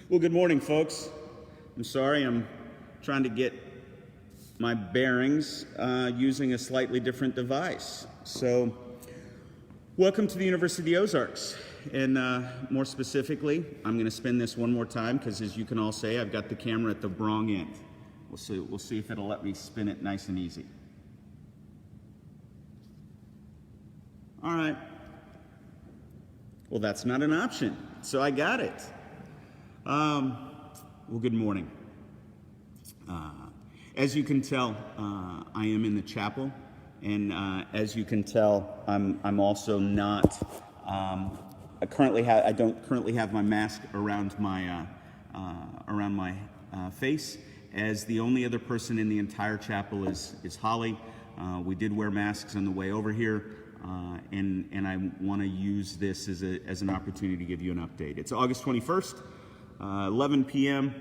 Well, good morning, folks. I'm sorry, I'm trying to get my bearings using a slightly different device. So, welcome to the University of the Ozarks. And more specifically, I'm going to spin this one more time because, as you can all say, I've got the camera at the wrong end. We'll see if it'll let me spin it nice and easy. All right. Well, that's not an option, so I got it. Well, good morning. As you can tell, I am in the chapel, and as you can tell, I'm also not. I don't currently have my mask around my face, as the only other person in the entire chapel is Holly. We did wear masks on the way over here. And I want to use this as an opportunity to give you an update. It's August 21st, 11 p.m.,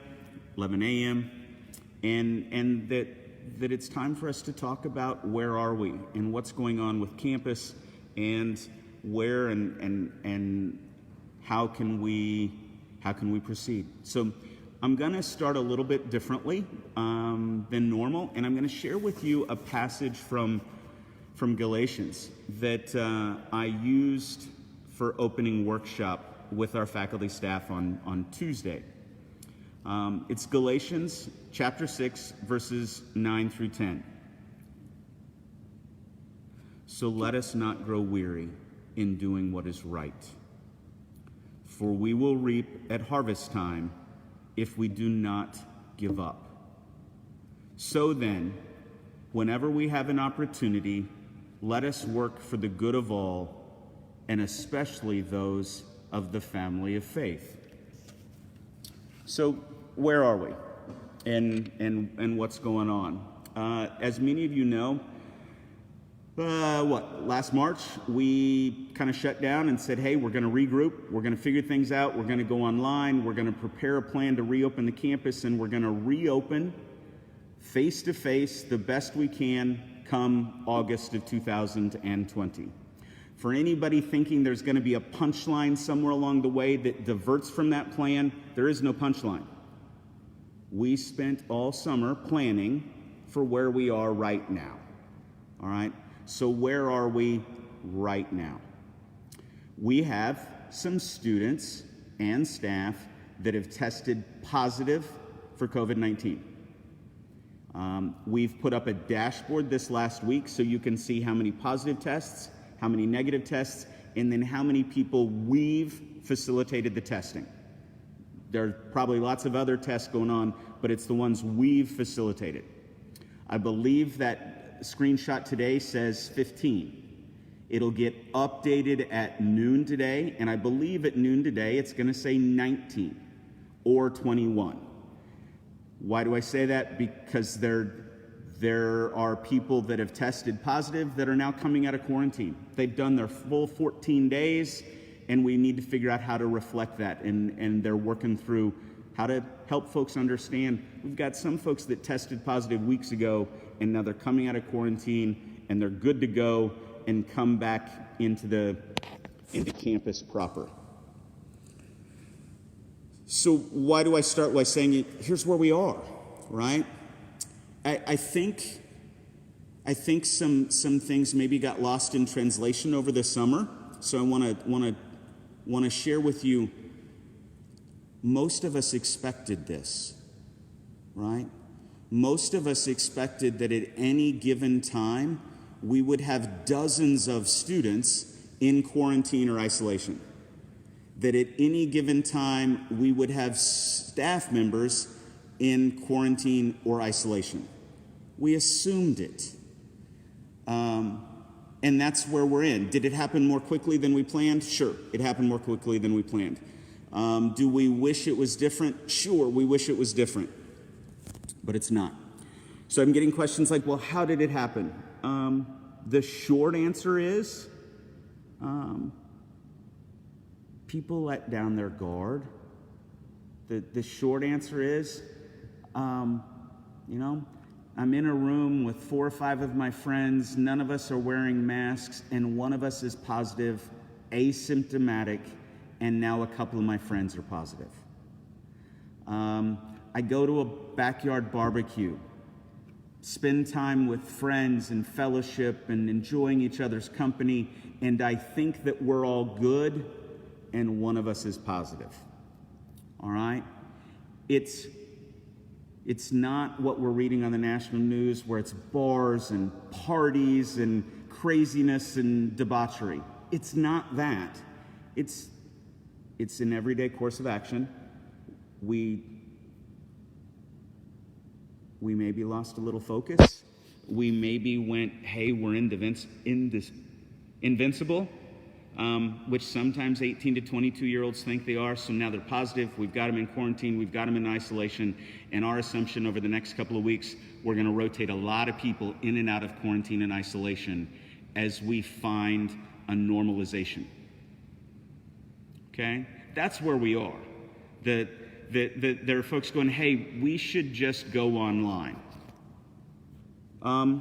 11 a.m., and that it's time for us to talk about where are we and what's going on with campus and where and how can we proceed. So I'm going to start a little bit differently than normal, and I'm going to share with you a passage from Galatians that I used for opening workshop with our faculty staff on Tuesday. It's Galatians chapter 6, verses 9 through 10. So let us not grow weary in doing what is right, for we will reap at harvest time if we do not give up. So then, whenever we have an opportunity, let us work for the good of all, and especially those of the family of faith. So, where are we? And what's going on? As many of you know, last March, we kind of shut down and said, hey, we're going to regroup, we're going to figure things out, we're going to go online, we're going to prepare a plan to reopen the campus, and we're going to reopen face-to-face the best we can come August of 2020. For anybody thinking there's going to be a punchline somewhere along the way that diverts from that plan, there is no punchline. We spent all summer planning for where we are right now. All right? So where are we right now? We have some students and staff that have tested positive for COVID-19. We've put up a dashboard this last week so you can see how many positive tests, how many negative tests, and then how many people we've facilitated the testing. There are probably lots of other tests going on, but it's the ones we've facilitated. I believe that screenshot today says 15. It'll get updated at noon today, and I believe at noon today it's going to say 19 or 21. Why do I say that? Because there are people that have tested positive that are now coming out of quarantine. They've done their full 14 days, and we need to figure out how to reflect that, and they're working through how to help folks understand. We've got some folks that tested positive weeks ago, and now they're coming out of quarantine, and they're good to go and come back into campus proper. So why do I start by saying, here's where we are, right? I think some things maybe got lost in translation over the summer. So I want to share with you. Most of us expected this, right? Most of us expected that at any given time we would have dozens of students in quarantine or isolation. That at any given time we would have staff members in quarantine or isolation. We assumed it. And that's where we're in. Did it happen more quickly than we planned? Sure, it happened more quickly than we planned. Do we wish it was different? Sure, we wish it was different. But it's not. So I'm getting questions like, well, how did it happen? The short answer is, people let down their guard. The short answer is, I'm in a room with 4 or 5 of my friends, none of us are wearing masks, and one of us is positive, asymptomatic, and now a couple of my friends are positive. I go to a backyard barbecue, spend time with friends and fellowship and enjoying each other's company, and I think that we're all good, and one of us is positive. All right? It's not what we're reading on the national news where it's bars and parties and craziness and debauchery. It's not that. It's an everyday course of action. We maybe lost a little focus. We maybe went, hey, we're invincible, which sometimes 18 to 22-year-olds think they are, so now they're positive. We've got them in quarantine. We've got them in isolation. And our assumption over the next couple of weeks, we're going to rotate a lot of people in and out of quarantine and isolation as we find a normalization. Okay? That's where we are. There are folks going, hey, we should just go online. I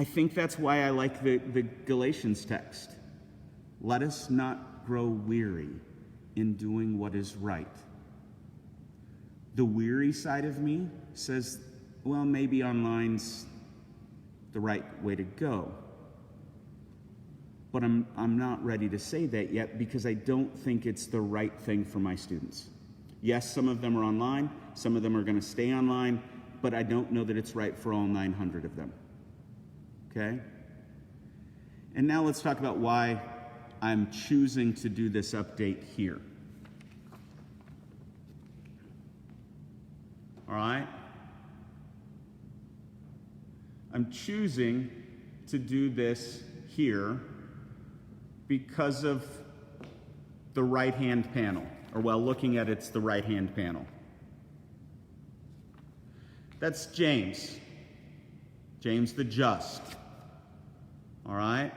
think that's why I like the Galatians text. Let us not grow weary in doing what is right. The weary side of me says, well, maybe online's the right way to go. But I'm not ready to say that yet because I don't think it's the right thing for my students. Yes, some of them are online, some of them are going to stay online, but I don't know that it's right for all 900 of them. Okay? And now let's talk about why I'm choosing to do this update here. All right? I'm choosing to do this here because of the right-hand panel, or while looking at it's the right-hand panel. That's James. James the Just. All right?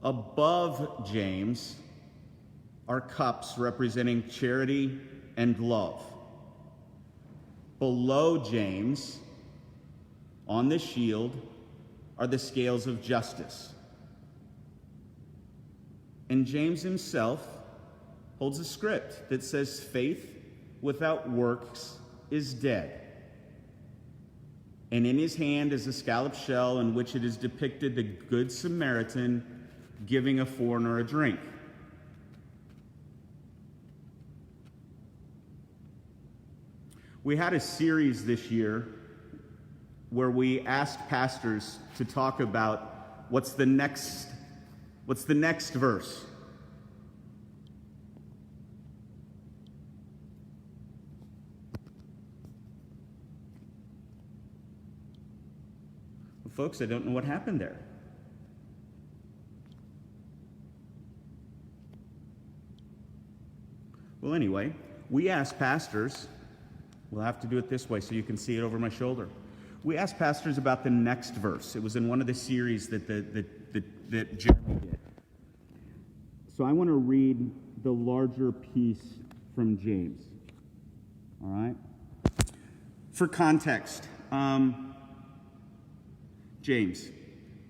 Above James are cups representing charity and love. Below James, on the shield, are the scales of justice. And James himself holds a script that says faith without works is dead. And in his hand is a scalloped shell in which it is depicted the Good Samaritan giving a foreigner a drink. We had a series this year where we asked pastors to talk about what's the next verse. Well, folks, I don't know what happened there. Well, anyway, we asked pastors, we'll have to do it this way so you can see it over my shoulder. We asked pastors about the next verse. It was in one of the series that Jeremy did. So I want to read the larger piece from James. All right? For context, James,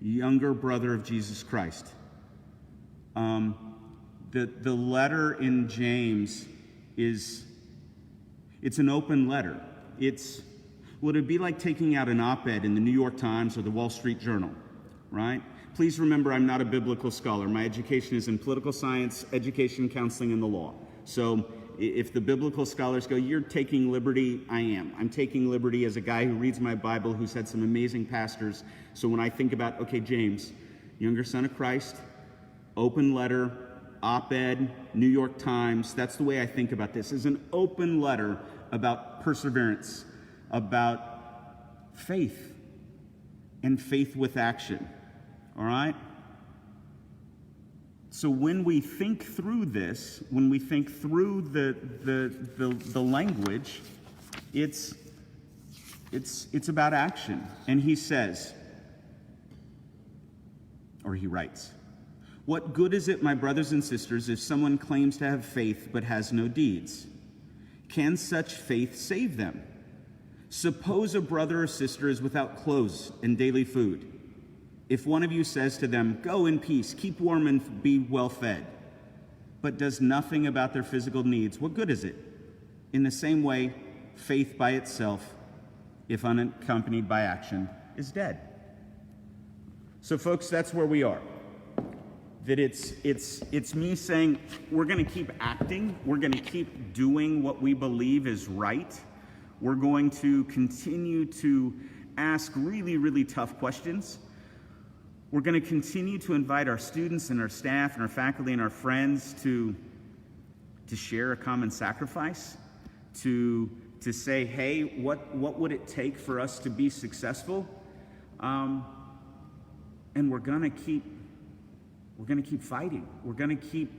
younger brother of Jesus Christ. The letter in James it's an open letter. Would it be like taking out an op-ed in the New York Times or the Wall Street Journal, right? Please remember, I'm not a biblical scholar. My education is in political science, education, counseling, and the law. So if the biblical scholars go, you're taking liberty, I am. I'm taking liberty as a guy who reads my Bible, who's had some amazing pastors. So when I think about, okay, James, younger son of Christ, open letter, op-ed, New York Times, that's the way I think about this, is an open letter about perseverance, about faith, and faith with action. All right? So when we think through this, when we think through the language, it's about action. And he says, or he writes, "What good is it, my brothers and sisters, if someone claims to have faith but has no deeds? Can such faith save them? Suppose a brother or sister is without clothes and daily food. If one of you says to them, "Go in peace, keep warm and be well fed," but does nothing about their physical needs, what good is it? In the same way, faith by itself, if unaccompanied by action, is dead. So folks, that's where we are. That it's me saying we're going to keep acting, we're going to keep doing what we believe is right. We're going to continue to ask really, really tough questions. We're going to continue to invite our students and our staff and our faculty and our friends to share a common sacrifice, to say, hey, what would it take for us to be successful? And we're going to keep fighting. We're going to keep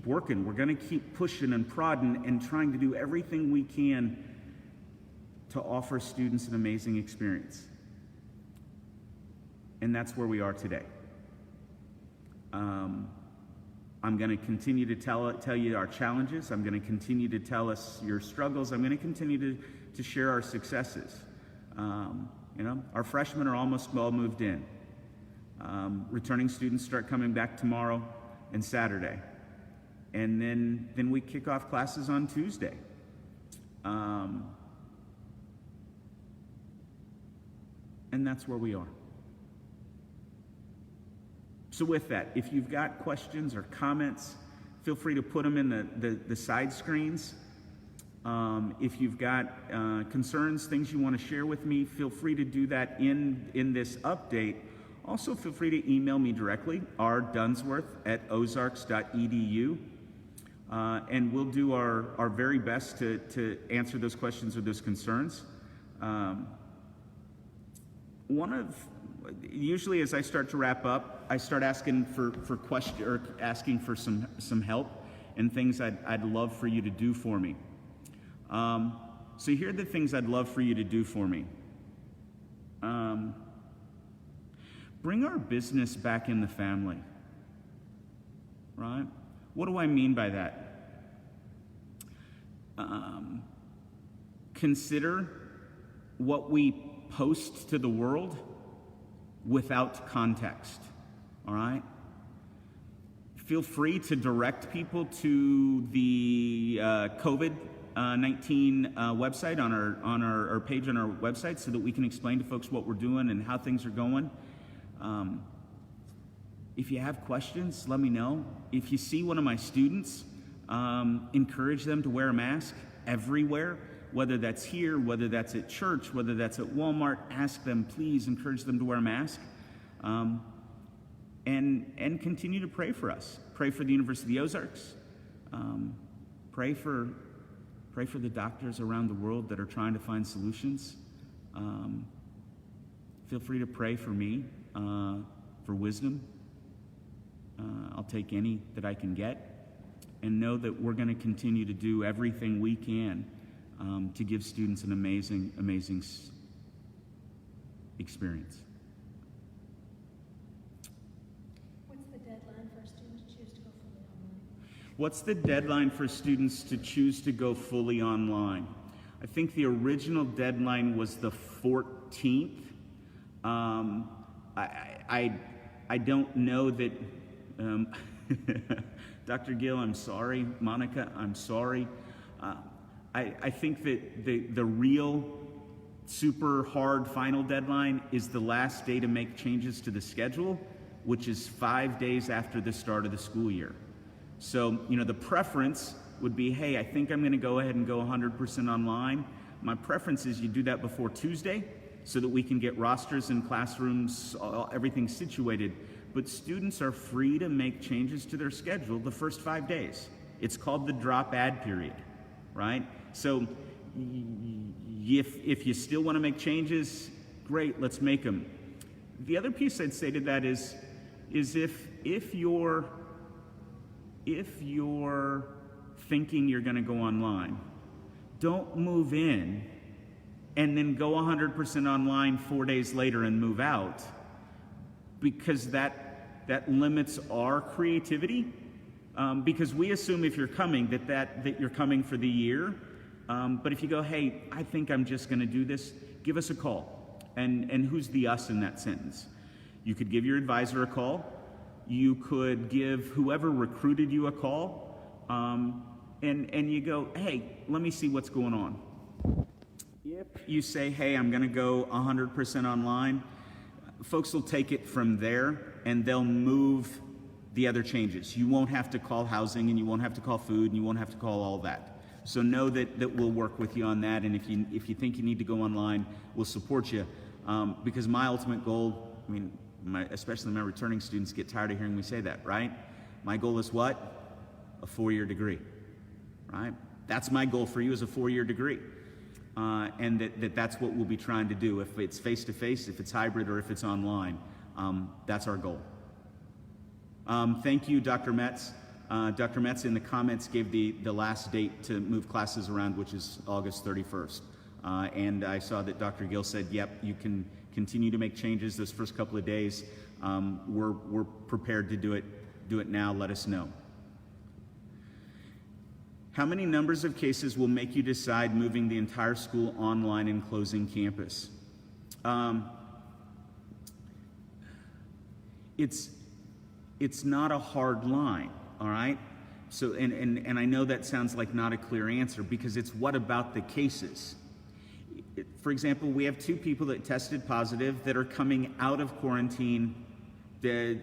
working. We're going to keep pushing and prodding and trying to do everything we can to offer students an amazing experience. And that's where we are today. I'm going to continue to tell you our challenges. I'm going to continue to tell us your struggles. I'm going to continue to share our successes. Our freshmen are almost all moved in. Returning students start coming back tomorrow and Saturday. And then we kick off classes on Tuesday. And that's where we are. So with that, if you've got questions or comments, feel free to put them in the side screens. If you've got concerns, things you want to share with me, feel free to do that in this update. Also, feel free to email me directly, rdunsworth@ozarks.edu, and we'll do our very best to answer those questions or those concerns. Usually as I start to wrap up, I start asking for question or asking for some help and things I'd love for you to do for me. So here are the things I'd love for you to do for me. Bring our business back in the family, right? What do I mean by that? Consider what we post to the world without context, all right? Feel free to direct people to the COVID-19 website on our page on our website so that we can explain to folks what we're doing and how things are going. If you have questions, let me know. If you see one of my students, encourage them to wear a mask everywhere, whether that's here, whether that's at church, whether that's at Walmart. Ask them, please encourage them to wear a mask. And continue to pray for us. Pray for the University of the Ozarks. Pray for the doctors around the world that are trying to find solutions. Feel free to pray for me, for wisdom. I'll take any that I can get. And know that we're going to continue to do everything we can to give students an amazing, amazing experience. What's the deadline for students to choose to go fully online? What's the deadline for students to choose to go fully online? I think the original deadline was the 14th. I don't know that, Dr. Gill, I'm sorry. Monica, I'm sorry. I think that the real super hard final deadline is the last day to make changes to the schedule, which is 5 days after the start of the school year. So, the preference would be, hey, I think I'm going to go ahead and go 100% online. My preference is you do that before Tuesday so that we can get rosters and classrooms, everything situated. But students are free to make changes to their schedule the first 5 days. It's called the drop add period, right? So if you still want to make changes, great, let's make them. The other piece I'd say to that is if you're thinking you're going to go online, don't move in and then go 100% online 4 days later and move out, because that limits our creativity. Because we assume if you're coming that you're coming for the year. But if you go, hey, I think I'm just going to do this, give us a call. And who's the us in that sentence? You could give your advisor a call. You could give whoever recruited you a call, and you go, hey, let me see what's going on. If you say, hey, I'm going to go 100% online, folks will take it from there, and they'll move the other changes. You won't have to call housing, and you won't have to call food, and you won't have to call all that. So know that we'll work with you on that, and if you think you need to go online, we'll support you. Because my ultimate goal, I mean, especially my returning students get tired of hearing me say that, right? My goal is what? A 4-year degree, right? That's my goal for you, is a 4-year degree. And that's what we'll be trying to do. If it's face-to-face, if it's hybrid, or if it's online, that's our goal. Thank you, Dr. Metz. Dr. Metz in the comments gave the last date to move classes around, which is August 31st. And I saw that Dr. Gill said, yep, you can continue to make changes those first couple of days. We're prepared to do it now. Let us know. How many numbers of cases will make you decide moving the entire school online and closing campus? It's not a hard line, all right? So, and I know that sounds like not a clear answer, because it's what about the cases? For example, we have 2 people that tested positive that are coming out of quarantine, the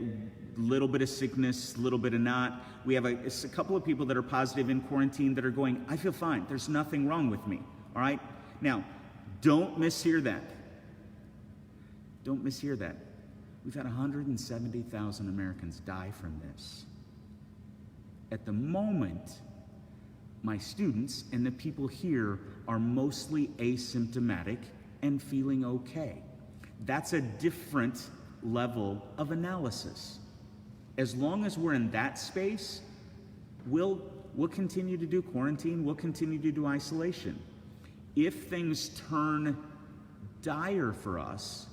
little bit of sickness, little bit of not. We have a couple of people that are positive in quarantine that are going, I feel fine, there's nothing wrong with me, all right? Now, don't mishear that. Don't mishear that. We've had 170,000 Americans die from this. At the moment, my students and the people here are mostly asymptomatic and feeling okay. That's a different level of analysis. As long as we're in that space, we'll continue to do quarantine, we'll continue to do isolation. If things turn dire for us,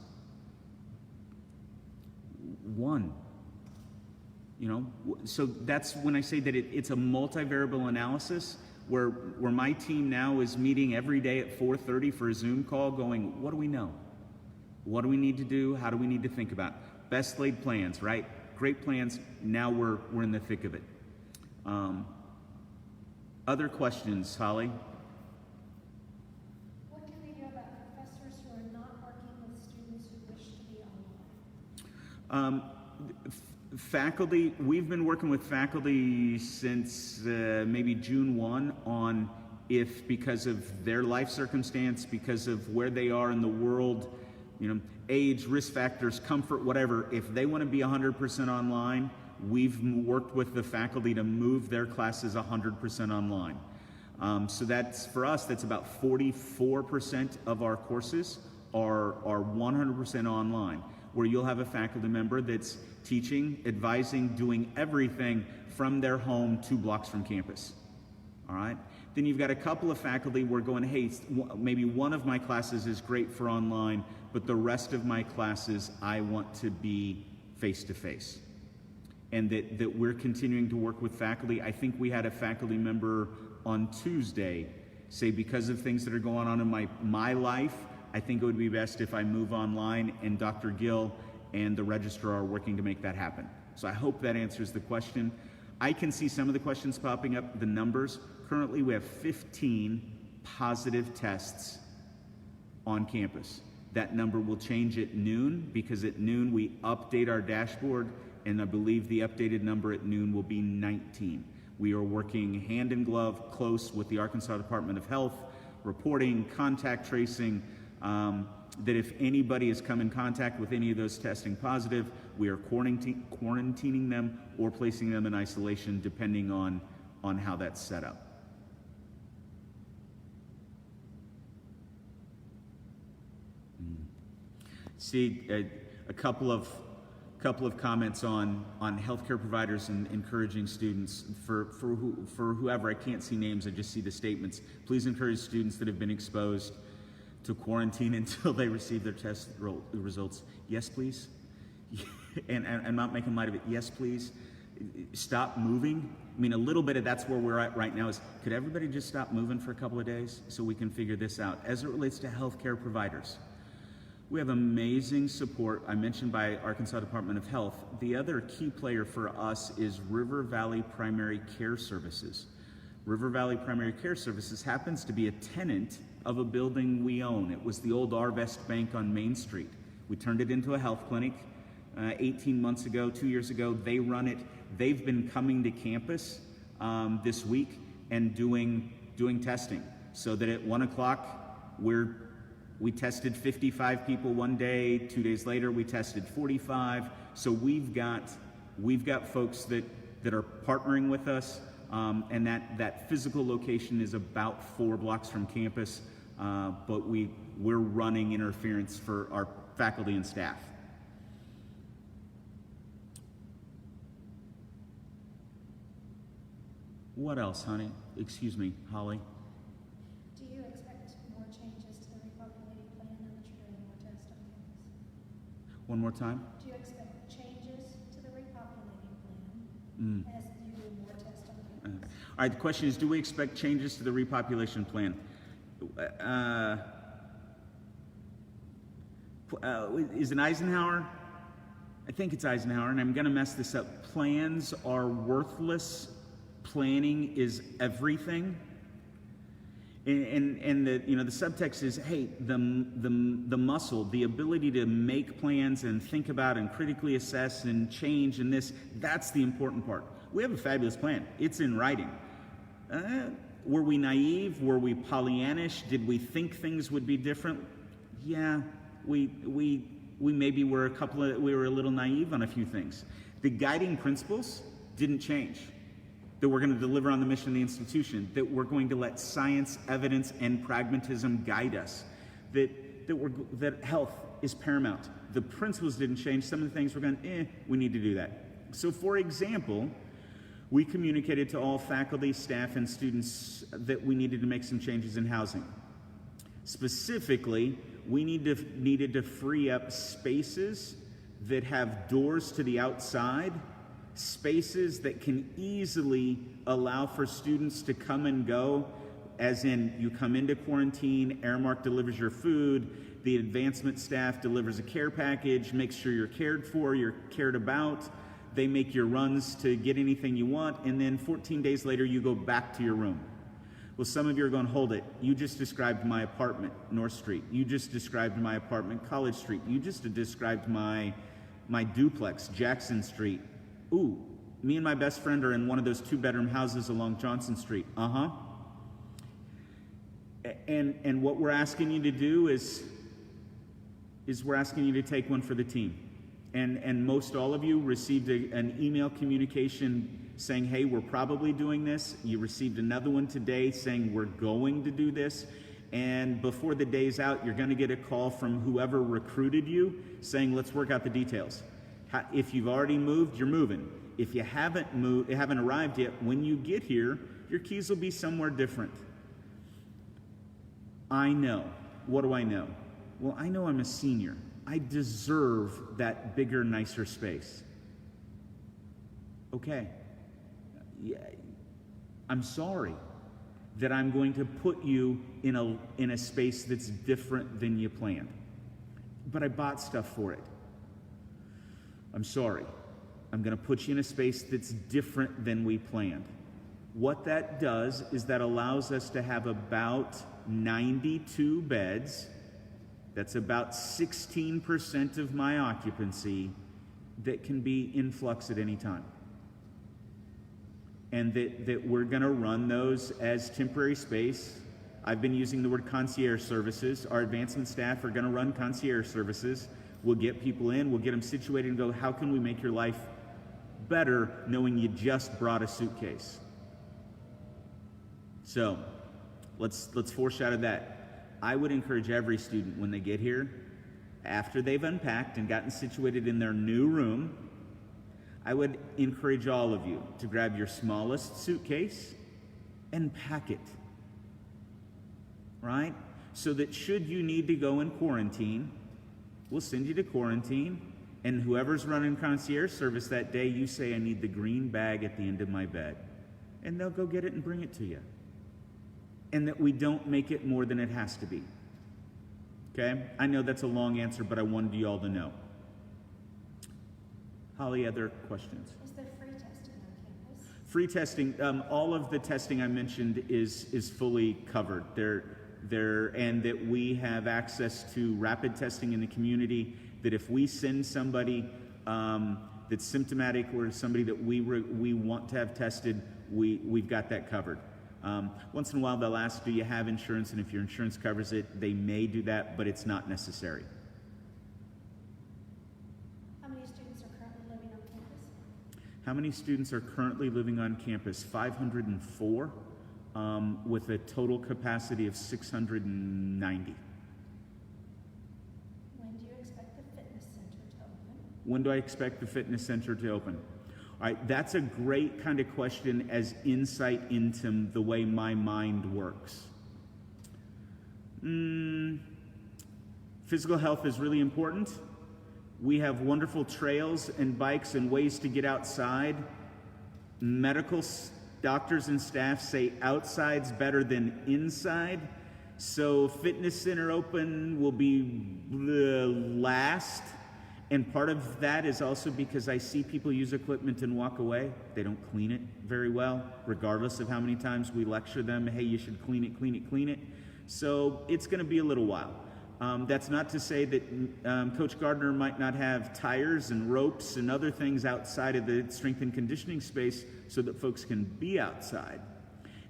so that's when I say that it's a multivariable analysis where my team now is meeting every day at 4:30 for a Zoom call going, what do we know? What do we need to do? How do we need to think about? Best laid plans, right? Great plans. Now we're in the thick of it. Other questions, Holly? What can we do about professors who are not working with students who wish to be online? Faculty, we've been working with faculty since maybe June 1 on if, because of their life circumstance, because of where they are in the world, age, risk factors, comfort, whatever, if they want to be 100% online, we've worked with the faculty to move their classes 100% online. So that's, for us, that's about 44% of our courses are 100% online, where you'll have a faculty member that's teaching, advising, doing everything from their home 2 blocks from campus. All right? Then you've got a couple of faculty where going, hey, maybe one of my classes is great for online, but the rest of my classes I want to be face-to-face. And that we're continuing to work with faculty. I think we had a faculty member on Tuesday say, because of things that are going on in my life, I think it would be best if I move online, and Dr. Gill and the registrar are working to make that happen. So I hope that answers the question. I can see some of the questions popping up, the numbers. Currently we have 15 positive tests on campus. That number will change at noon, because at noon we update our dashboard, and I believe the updated number at noon will be 19. We are working hand in glove close with the Arkansas Department of Health, reporting, contact tracing, that if anybody has come in contact with any of those testing positive, we are quarantining them or placing them in isolation depending on how that's set up. See a couple of comments on healthcare providers and encouraging students for whoever. I can't see names, I just see the statements. Please encourage students that have been exposed to quarantine until they receive their test results. Yes, please. And I'm not making light of it. Yes, please. Stop moving. I mean, a little bit of that's where we're at right now is, could everybody just stop moving for a couple of days so we can figure this out? As it relates to healthcare providers, We have amazing support, I mentioned, by Arkansas Department of Health. The other key player for us is River Valley Primary Care Services. River Valley Primary Care Services happens to be a tenant of a building we own. It was the old Arvest Bank on Main Street. We turned it into a health clinic 18 months ago, 2 years ago. They run it. They've been coming to campus this week and doing testing, so that at 1 o'clock we tested 55 people one day. 2 days later we tested 45. So we've got folks that are partnering with us, and that physical location is about 4 blocks from campus, but we're running interference for our faculty and staff. What else, honey? Excuse me, Holly. Do you expect more changes to the repopulating plan now that you're doing more tests on campus? One more time. Do you expect changes to the repopulating plan as you do more tests on campus? All right, the question is, do we expect changes to the repopulation plan? Is it Eisenhower? I think it's Eisenhower, and I'm going to mess this up. Plans are worthless. Planning is everything. And the subtext is, hey, the muscle, the ability to make plans and think about and critically assess and change and that's the important part. We have a fabulous plan. It's in writing. Were we naive? Were we Pollyannish? Did we think things would be different? Yeah, we maybe were we were a little naive on a few things. The guiding principles didn't change. That we're going to deliver on the mission of the institution, that we're going to let science, evidence, and pragmatism guide us, that health is paramount. The principles didn't change. Some of the things we're going, we need to do that. So, for example, we communicated to all faculty, staff, and students that we needed to make some changes in housing. Specifically, we needed to free up spaces that have doors to the outside, spaces that can easily allow for students to come and go, as in you come into quarantine, Airmark delivers your food, the advancement staff delivers a care package, makes sure you're cared for, you're cared about, they make your runs to get anything you want, and then 14 days later you go back to your room. Well, some of you are going, hold it, you just described my apartment, North Street, you just described my apartment, College Street, you just described my duplex, Jackson Street. Ooh, me and my best friend are in one of those 2-bedroom houses along Johnson Street. And what we're asking you to do is we're asking you to take one for the team. And most all of you received an email communication saying, hey, we're probably doing this. You received another one today saying we're going to do this. And before the day's out, you're going to get a call from whoever recruited you saying, let's work out the details. If you've already moved, you're moving. If you haven't arrived yet, when you get here, your keys will be somewhere different. I know. What do I know? Well, I know I'm a senior. I deserve that bigger, nicer space. Okay. Yeah, I'm sorry that I'm going to put you in a space that's different than you planned. But I bought stuff for it. I'm sorry. I'm going to put you in a space that's different than we planned. What that does is that allows us to have about 92 beds. That's about 16% of my occupancy that can be in flux at any time. And that we're going to run those as temporary space. I've been using the word concierge services. Our advancement staff are going to run concierge services. We'll get people in, we'll get them situated and go, how can we make your life better knowing you just brought a suitcase? So, let's foreshadow that. I would encourage every student when they get here, after they've unpacked and gotten situated in their new room, I would encourage all of you to grab your smallest suitcase and pack it. Right? So that should you need to go in quarantine, we'll send you to quarantine, and whoever's running concierge service that day, you say, I need the green bag at the end of my bed. And they'll go get it and bring it to you. And that we don't make it more than it has to be. Okay? I know that's a long answer, but I wanted you all to know. Holly, other questions? Is there free testing on campus? Free testing, all of the testing I mentioned is fully covered. And that we have access to rapid testing in the community, that if we send somebody that's symptomatic or somebody that we want to have tested, we've got that covered. Once in a while they'll ask, do you have insurance? And if your insurance covers it, they may do that, but it's not necessary. How many students are currently living on campus? How many students are currently living on campus? 504, with a total capacity of 690. When do you expect the fitness center to open? When do I expect the fitness center to open? All right, that's a great kind of question as insight into the way my mind works. Physical health is really important. We have wonderful trails and bikes and ways to get outside. Doctors and staff say outside's better than inside. So fitness center open will be the last. And part of that is also because I see people use equipment and walk away. They don't clean it very well, regardless of how many times we lecture them, hey, you should clean it, clean it, clean it. So it's going to be a little while. That's not to say that Coach Gardner might not have tires and ropes and other things outside of the strength and conditioning space so that folks can be outside.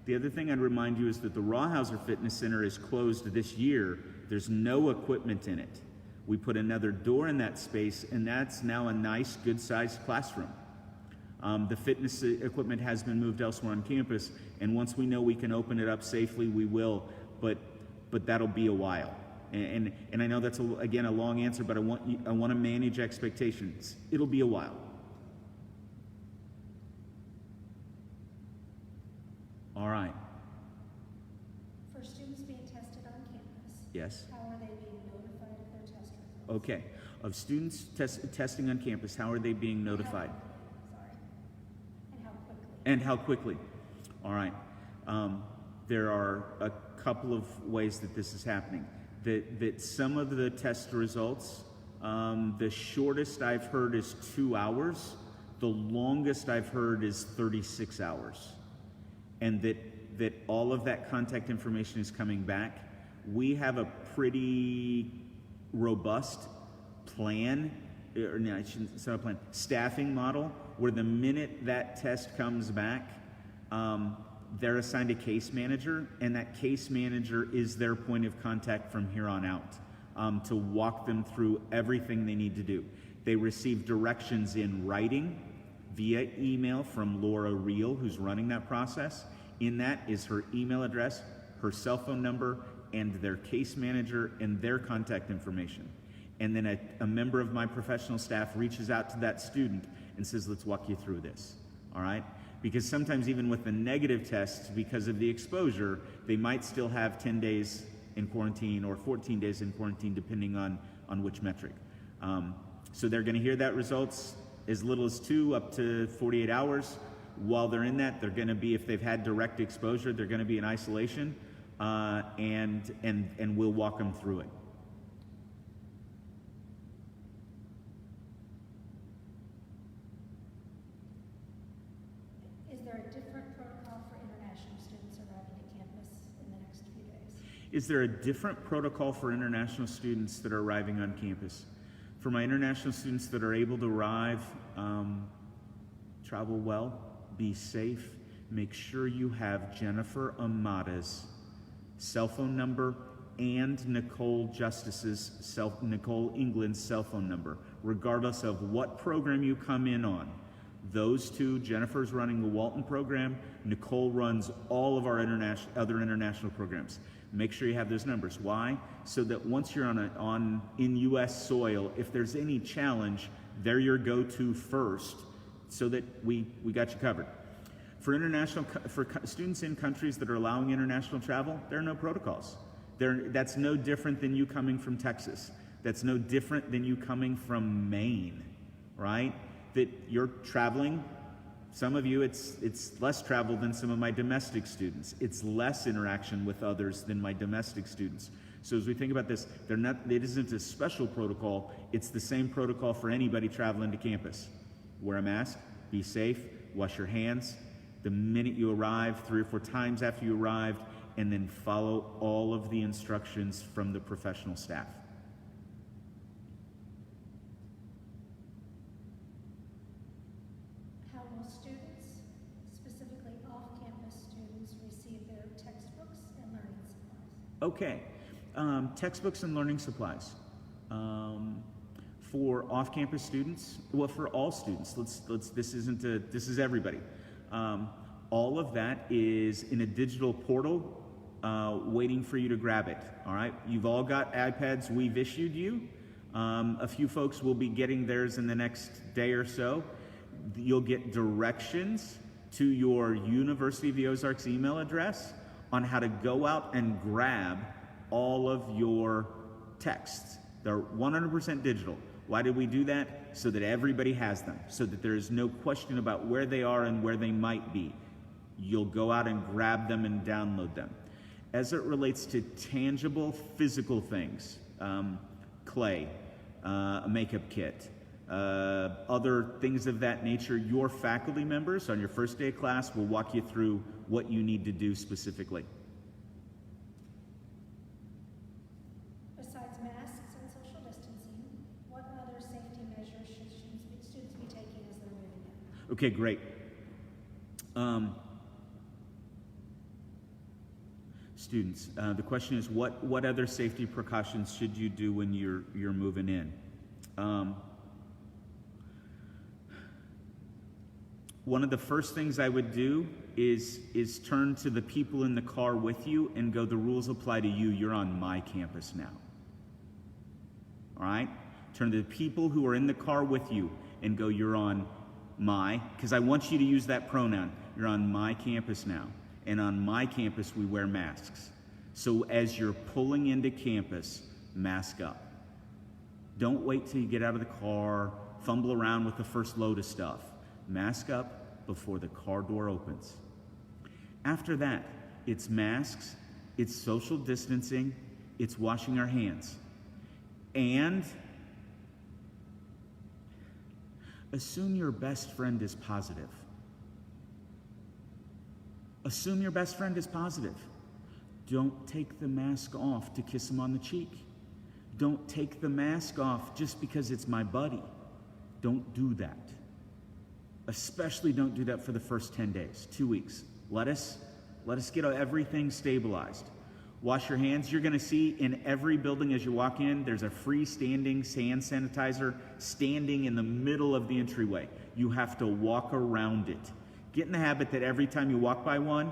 The other thing I'd remind you is that the Rawhauser Fitness Center is closed this year. There's no equipment in it. We put another door in that space, and that's now a nice, good-sized classroom. The fitness equipment has been moved elsewhere on campus, and once we know we can open it up safely, we will, but that'll be a while. And I know that's, again, a long answer, but I want to manage expectations. It'll be a while. All right. For students being tested on campus, Yes. how are they being notified of their test results? Okay. Of students testing on campus, how are they being notified? And how quickly? All right. There are a couple of ways that this is happening. That some of the test results, the shortest I've heard is 2 hours. The longest I've heard is 36 hours. And that all of that contact information is coming back. We have a pretty robust plan, or no, I shouldn't say a plan, staffing model, where the minute that test comes back, they're assigned a case manager, and that case manager is their point of contact from here on out, to walk them through everything they need to do. They receive directions in writing via email from Laura Reel, who's running that process. In that is her email address, her cell phone number, and their case manager and their contact information. And then a member of my professional staff reaches out to that student and says, let's walk you through this, all right? Because sometimes even with the negative tests, because of the exposure, they might still have 10 days in quarantine or 14 days in quarantine, depending on which metric. So they're gonna hear that results as little as 2 up to 48 hours. While they're in that, they're gonna be, if they've had direct exposure, they're gonna be in isolation, and we'll walk them through it. Is there a different protocol for international students arriving at campus in the next few days? Is there a different protocol for international students that are arriving on campus? For my international students that are able to arrive, travel well, be safe, make sure you have Jennifer Amata's cell phone number and Nicole England's cell phone number, regardless of what program you come in on. Those two, Jennifer's running the Walton program, Nicole runs all of our other international programs. Make sure you have those numbers. Why? So that once you're in U.S. soil, if there's any challenge, they're your go-to first, so that we got you covered. For students in countries that are allowing international travel, there are no protocols. That's no different than you coming from Texas. That's no different than you coming from Maine, right? That you're traveling. Some of you, it's less travel than some of my domestic students. It's less interaction with others than my domestic students. So as we think about this, it isn't a special protocol, it's the same protocol for anybody traveling to campus. Wear a mask, be safe, wash your hands the minute you arrive, 3 or 4 times after you arrived, and then follow all of the instructions from the professional staff. How will students, specifically off-campus students, receive their textbooks and learning supplies? Okay, textbooks and learning supplies. For off-campus students, well, for all students, this is everybody. All of that is in a digital portal waiting for you to grab it, all right? You've all got iPads we've issued you. A few folks will be getting theirs in the next day or so. You'll get directions to your University of the Ozarks email address on how to go out and grab all of your texts. They're 100% digital. Why did we do that? So that everybody has them, so that there is no question about where they are and where they might be. You'll go out and grab them and download them. As it relates to tangible physical things, clay, a makeup kit, other things of that nature, your faculty members on your first day of class will walk you through what you need to do specifically. Besides masks and social distancing, what other safety measures should students be taking as they're moving in? Okay, great. Students, the question is, what other safety precautions should you do when you're moving in? One of the first things I would do is turn to the people in the car with you and go, the rules apply to you. You're on my campus now. All right? Turn to the people who are in the car with you and go, you're on my, because I want you to use that pronoun. You're on my campus now. And on my campus, we wear masks. So as you're pulling into campus, mask up. Don't wait till you get out of the car, fumble around with the first load of stuff. Mask up before the car door opens. After that, it's masks, it's social distancing, it's washing our hands. And assume your best friend is positive. Assume your best friend is positive. Don't take the mask off to kiss him on the cheek. Don't take the mask off just because it's my buddy. Don't do that. Especially don't do that for the first 10 days, 2 weeks. Let us get everything stabilized. Wash your hands. You're going to see in every building as you walk in, there's a freestanding hand sanitizer standing in the middle of the entryway. You have to walk around it. Get in the habit that every time you walk by one,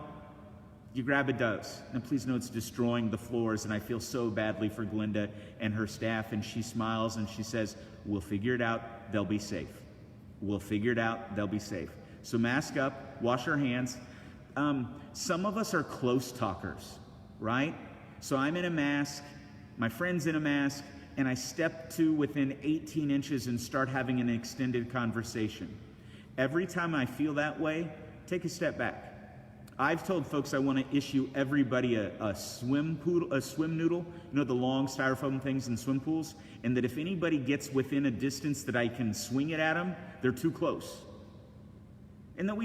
you grab a dose. And please know it's destroying the floors, and I feel so badly for Glinda and her staff, and she smiles and she says, we'll figure it out, they'll be safe. We'll figure it out, they'll be safe. So mask up, wash our hands. Some of us are close talkers, right? So I'm in a mask, my friend's in a mask, and I step to within 18 inches and start having an extended conversation. Every time I feel that way, take a step back. I've told folks I want to issue everybody a swim noodle, you know, the long styrofoam things in swim pools, and that if anybody gets within a distance that I can swing it at them, they're too close. And then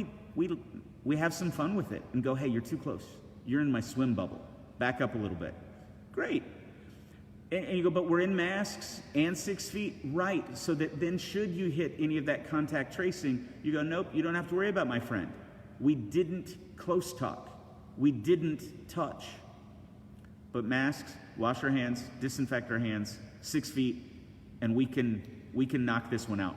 we have some fun with it and go, hey, you're too close. You're in my swim bubble. Back up a little bit. Great. And you go, but we're in masks and 6 feet, right? So that then should you hit any of that contact tracing, you go, nope, you don't have to worry about my friend. We didn't close talk. We didn't touch. But masks, wash our hands, disinfect our hands, 6 feet, and we can knock this one out.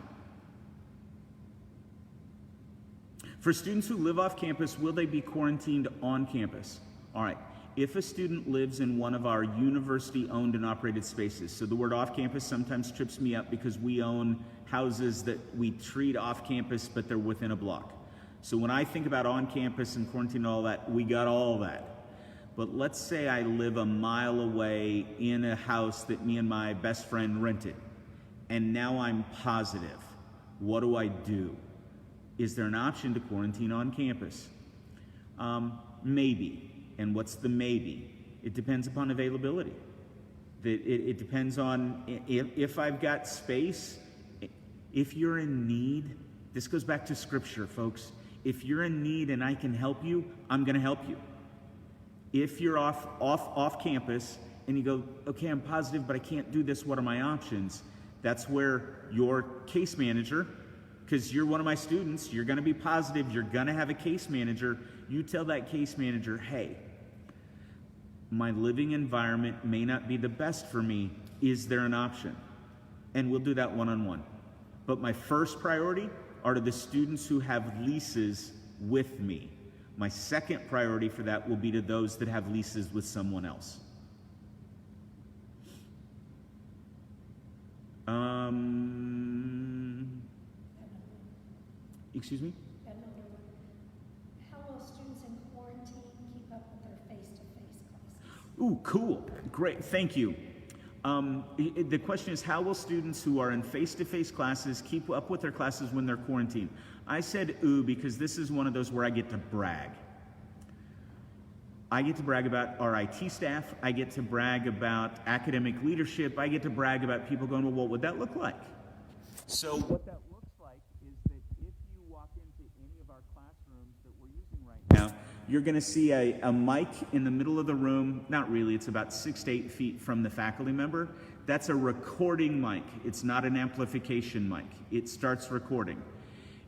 For students who live off campus, will they be quarantined on campus? All right. If a student lives in one of our university-owned and operated spaces, so the word off-campus sometimes trips me up because we own houses that we treat off-campus, but they're within a block. So when I think about on-campus and quarantine and all that, we got all that. But let's say I live a mile away in a house that me and my best friend rented, and now I'm positive. What do I do? Is there an option to quarantine on campus? Maybe. And what's the maybe? It depends upon availability. It depends on if I've got space. If you're in need, this goes back to scripture, folks. If you're in need and I can help you, I'm going to help you. If you're off campus and you go, okay, I'm positive, but I can't do this, what are my options? That's where your case manager, because you're one of my students, you're going to be positive, you're going to have a case manager. You tell that case manager, hey, my living environment may not be the best for me. Is there an option? And we'll do that one-on-one. But my first priority are to the students who have leases with me. My second priority for that will be to those that have leases with someone else. Excuse me? Another one. How will students in quarantine keep up with their face-to-face classes? Ooh, cool. Great. Thank you. The question is, how will students who are in face-to-face classes keep up with their classes when they're quarantined? I said ooh because this is one of those where I get to brag. I get to brag about our IT staff. I get to brag about academic leadership. I get to brag about people going, well, what would that look like? So what that looks like is that if you walk into any of our classrooms that we're using right now, you're going to see a mic in the middle of the room. Not really, it's about 6 to 8 feet from the faculty member. That's a recording mic. It's not an amplification mic. It starts recording.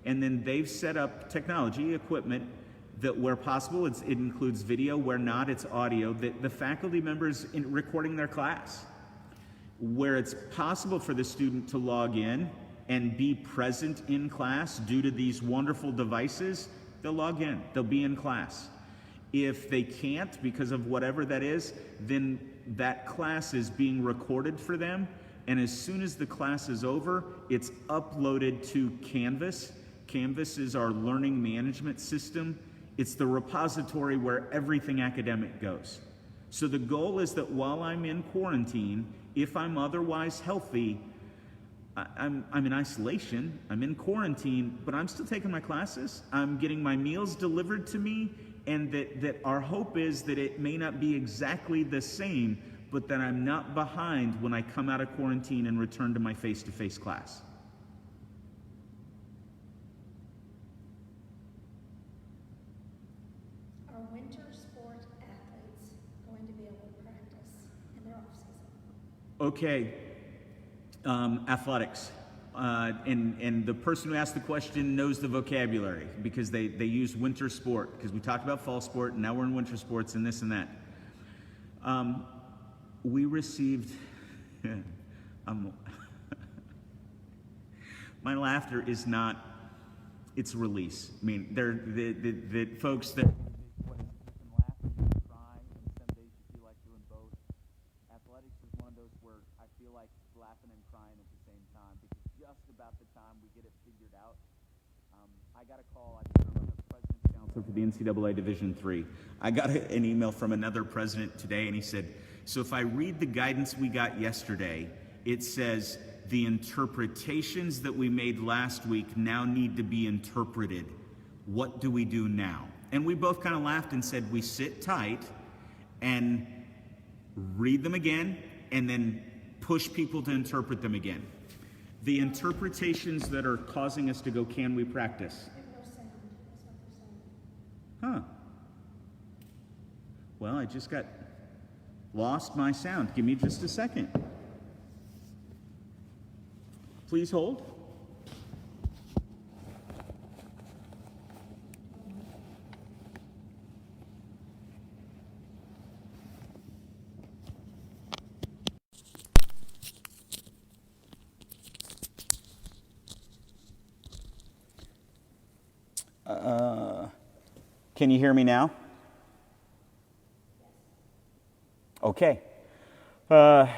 And then they've set up technology, equipment, that where possible, it includes video, where not, it's audio, that the faculty members in recording their class. Where it's possible for the student to log in and be present in class due to these wonderful devices, they'll log in, they'll be in class. If they can't, because of whatever that is, then that class is being recorded for them, and as soon as the class is over, it's uploaded to Canvas. Canvas is our learning management system. It's the repository where everything academic goes. So the goal is that while I'm in quarantine, if I'm otherwise healthy, I'm in isolation, I'm in quarantine, but I'm still taking my classes. I'm getting my meals delivered to me, and that our hope is that it may not be exactly the same, but that I'm not behind when I come out of quarantine and return to my face-to-face class. Are winter sport athletes going to be able to practice in their off-season? Okay, athletics. And the person who asked the question knows the vocabulary because they use winter sport, because we talked about fall sport and now we're in winter sports and this and that. We received, my laughter is not, it's release. I mean, the folks that, what is, you can laugh and you can cry, and some days you feel like doing both. Athletics is one of those where I feel like laughing and crying at the same time, because just about the time we get it figured out, I got a call. I serve on the President's Council for the NCAA Division III. I got an email from another president today, and he said, so if I read the guidance we got yesterday, it says the interpretations that we made last week now need to be interpreted. What do we do now? And we both kind of laughed and said, we sit tight and read them again and then push people to interpret them again. The interpretations that are causing us to go, can we practice? No sound. That's what they're saying. Huh. Well, I just got lost my sound. Give me just a second. Please hold. Can you hear me now? Okay. Hey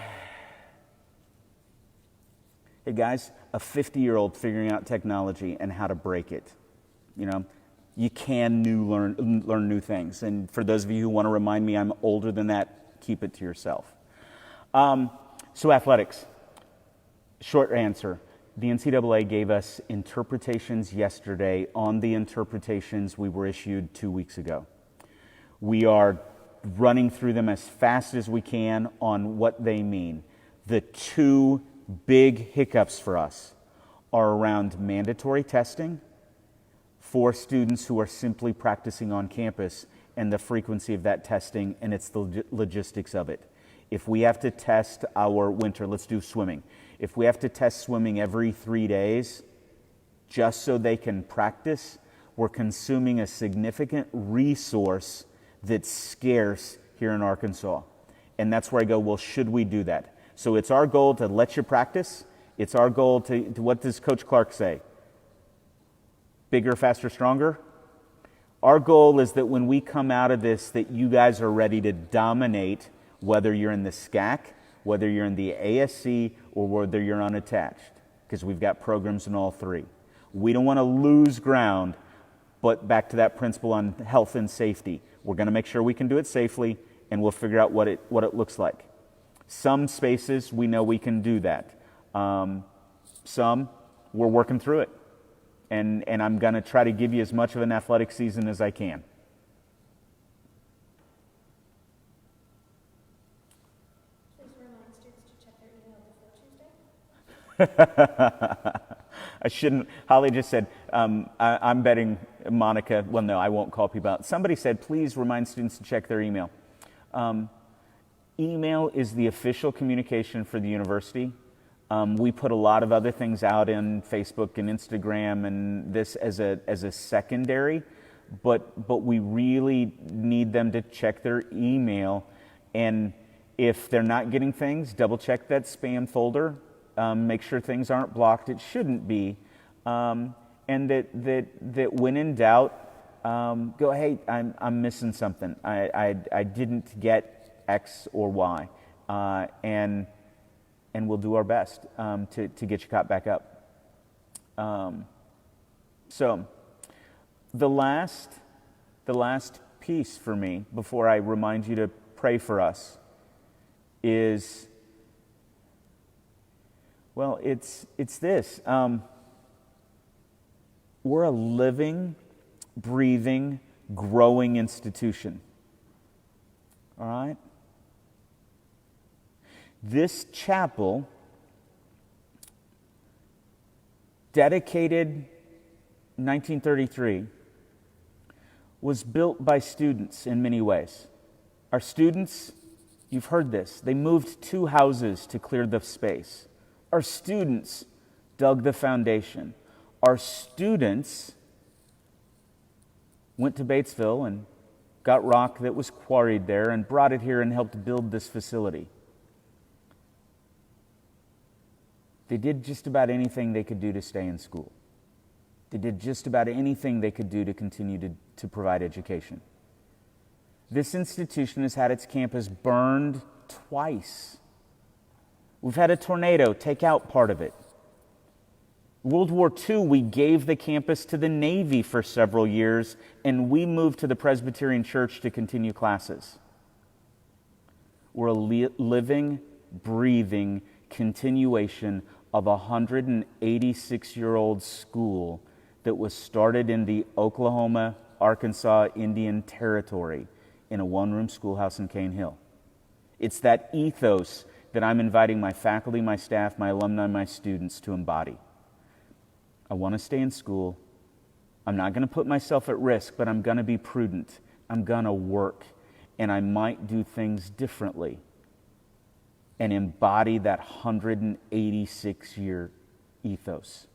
guys, a 50-year-old figuring out technology and how to break it. You know, you can learn new things. And for those of you who want to remind me I'm older than that, keep it to yourself. So athletics. Short answer. The NCAA gave us interpretations yesterday on the interpretations we were issued 2 weeks ago. We are running through them as fast as we can on what they mean. The two big hiccups for us are around mandatory testing for students who are simply practicing on campus and the frequency of that testing, and it's the logistics of it. If we have to test our winter, let's do swimming. If we have to test swimming every 3 days just so they can practice, we're consuming a significant resource that's scarce here in Arkansas. And that's where I go, well, should we do that? So it's our goal to let you practice. It's our goal to what does Coach Clark say? Bigger, faster, stronger? Our goal is that when we come out of this, that you guys are ready to dominate, whether you're in the SCAC, whether you're in the ASC, or whether you're unattached, because we've got programs in all three. We don't want to lose ground, but back to that principle on health and safety. We're going to make sure we can do it safely, and we'll figure out what it looks like. Some spaces, we know we can do that. Some, we're working through it. And I'm going to try to give you as much of an athletic season as I can. Please remind students to check their email before Tuesday. I shouldn't. Holly just said, I'm betting Monica, well, no, I won't call people out. Somebody said, please remind students to check their email. Email is the official communication for the university. We put a lot of other things out in Facebook and Instagram and this as a secondary, but we really need them to check their email. And if they're not getting things, double check that spam folder. Make sure things aren't blocked. It shouldn't be. And that when in doubt, go, hey, I'm missing something. I didn't get X or Y. And we'll do our best to get you caught back up. So the last piece for me, before I remind you to pray for us, is, well, it's this. We're a living, breathing, growing institution. All right? This chapel, dedicated 1933, was built by students in many ways. Our students, you've heard this, they moved 2 houses to clear the space. Our students dug the foundation. Our students went to Batesville and got rock that was quarried there and brought it here and helped build this facility. They did just about anything they could do to stay in school. They did just about anything they could do to continue to provide education. This institution has had its campus burned twice. We've had a tornado take out part of it. World War II, we gave the campus to the Navy for several years, and we moved to the Presbyterian Church to continue classes. We're a living, breathing continuation of a 186-year-old school that was started in the Oklahoma, Arkansas Indian Territory in a one-room schoolhouse in Cane Hill. It's that ethos that I'm inviting my faculty, my staff, my alumni, my students to embody. I want to stay in school. I'm not going to put myself at risk, but I'm going to be prudent. I'm going to work, and I might do things differently and embody that 186-year ethos.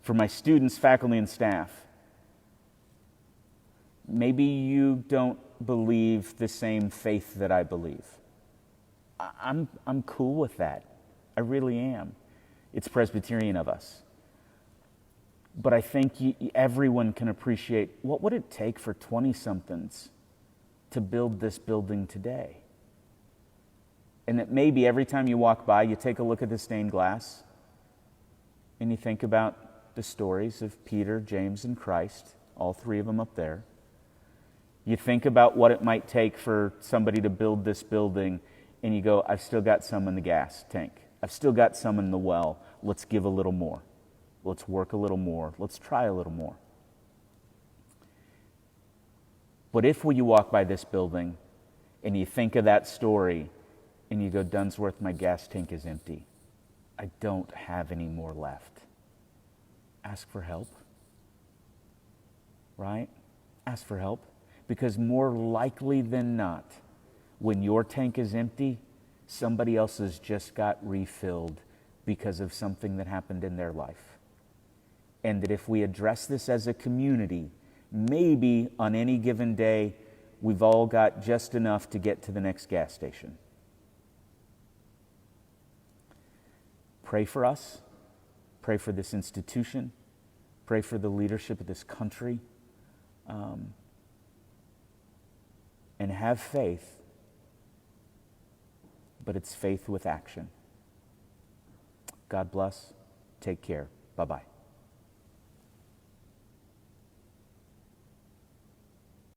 For my students, faculty, and staff, maybe you don't believe the same faith that I believe. I'm cool with that. I really am. It's Presbyterian of us. But I think everyone can appreciate, what would it take for 20-somethings to build this building today? And that maybe every time you walk by, you take a look at the stained glass and you think about the stories of Peter, James, and Christ, all 3 of them up there. You think about what it might take for somebody to build this building, and you go, I've still got some in the gas tank. I've still got some in the well. Let's give a little more. Let's work a little more. Let's try a little more. But if when you walk by this building, and you think of that story and you go, Dunsworth, my gas tank is empty. I don't have any more left. Ask for help. Right? Ask for help. Because more likely than not, when your tank is empty, somebody else has just got refilled because of something that happened in their life. And that if we address this as a community, maybe on any given day, we've all got just enough to get to the next gas station. Pray for us. Pray for this institution. Pray for the leadership of this country. And have faith, but it's faith with action. God bless. Take care. Bye-bye.